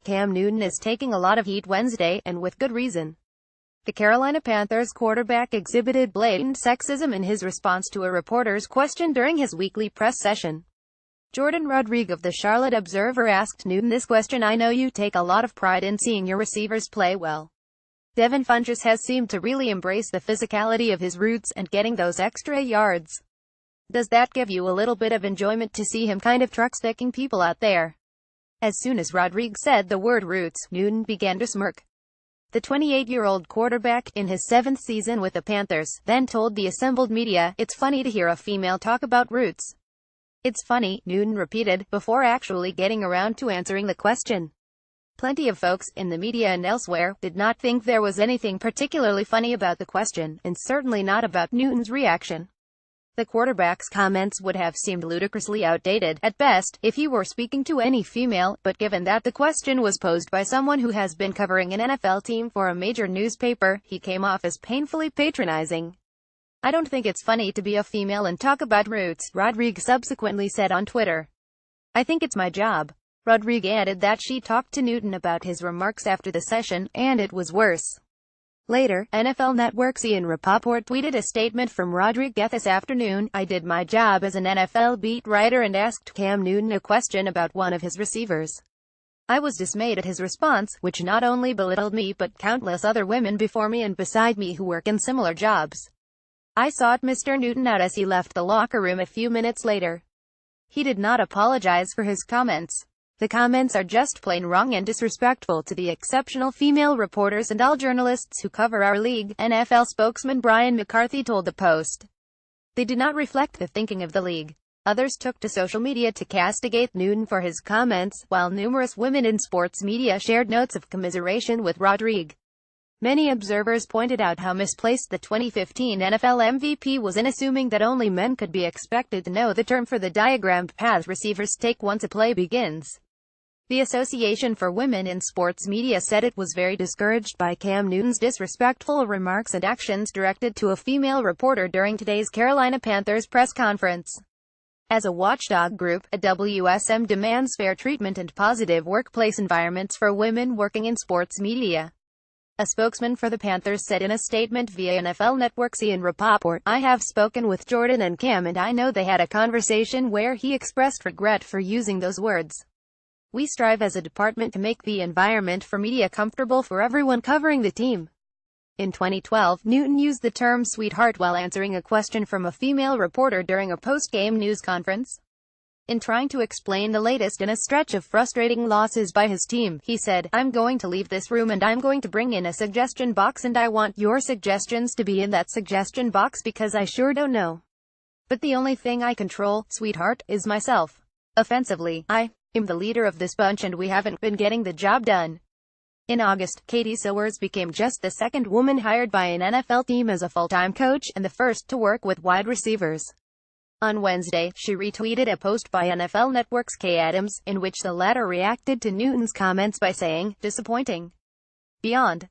Cam Newton is taking a lot of heat Wednesday, and with good reason. The Carolina Panthers quarterback exhibited blatant sexism in his response to a reporter's question during his weekly press session. Jordan Rodriguez of the Charlotte Observer asked Newton this question. "I know you take a lot of pride in seeing your receivers play well. Devin Funchess has seemed to really embrace the physicality of his roots and getting those extra yards. Does that give you a little bit of enjoyment to see him kind of truck-sticking people out there?" As soon as Rodriguez said the word roots, Newton began to smirk. The 28-year-old quarterback, in his 7th season with the Panthers, then told the assembled media, "It's funny to hear a female talk about roots." "It's funny," Newton repeated, before actually getting around to answering the question. Plenty of folks, in the media and elsewhere, did not think there was anything particularly funny about the question, and certainly not about Newton's reaction. The quarterback's comments would have seemed ludicrously outdated, at best, if he were speaking to any female, but given that the question was posed by someone who has been covering an NFL team for a major newspaper, he came off as painfully patronizing. "I don't think it's funny to be a female and talk about roots," Rodriguez subsequently said on Twitter. "I think it's my job." Rodriguez added that she talked to Newton about his remarks after the session, and it was worse. Later, NFL Network's Ian Rapoport tweeted a statement from Rodriguez this afternoon. "I did my job as an NFL beat writer and asked Cam Newton a question about one of his receivers. I was dismayed at his response, which not only belittled me but countless other women before me and beside me who work in similar jobs. I sought Mr. Newton out as he left the locker room a few minutes later. He did not apologize for his comments. The comments are just plain wrong and disrespectful to the exceptional female reporters and all journalists who cover our league," NFL spokesman Brian McCarthy told the Post. "They do not reflect the thinking of the league." Others took to social media to castigate Newton for his comments, while numerous women in sports media shared notes of commiseration with Rodriguez. Many observers pointed out how misplaced the 2015 NFL MVP was in assuming that only men could be expected to know the term for the diagrammed path receivers take once a play begins. The Association for Women in Sports Media said it was very discouraged by Cam Newton's disrespectful remarks and actions directed to a female reporter during today's Carolina Panthers press conference. As a watchdog group, AWSM demands fair treatment and positive workplace environments for women working in sports media. A spokesman for the Panthers said in a statement via NFL Network's Ian Rapoport, "I have spoken with Jordan and Cam and I know they had a conversation where he expressed regret for using those words. We strive as a department to make the environment for media comfortable for everyone covering the team." In 2012, Newton used the term sweetheart while answering a question from a female reporter during a post-game news conference. In trying to explain the latest in a stretch of frustrating losses by his team, he said, "I'm going to leave this room and I'm going to bring in a suggestion box and I want your suggestions to be in that suggestion box because I sure don't know. But the only thing I control, sweetheart, is myself. Offensively, I am the leader of this bunch and we haven't been getting the job done." In August, Katie Sowers became just the second woman hired by an NFL team as a full-time coach, and the first to work with wide receivers. On Wednesday, she retweeted a post by NFL Network's Kay Adams, in which the latter reacted to Newton's comments by saying, "Disappointing. Beyond."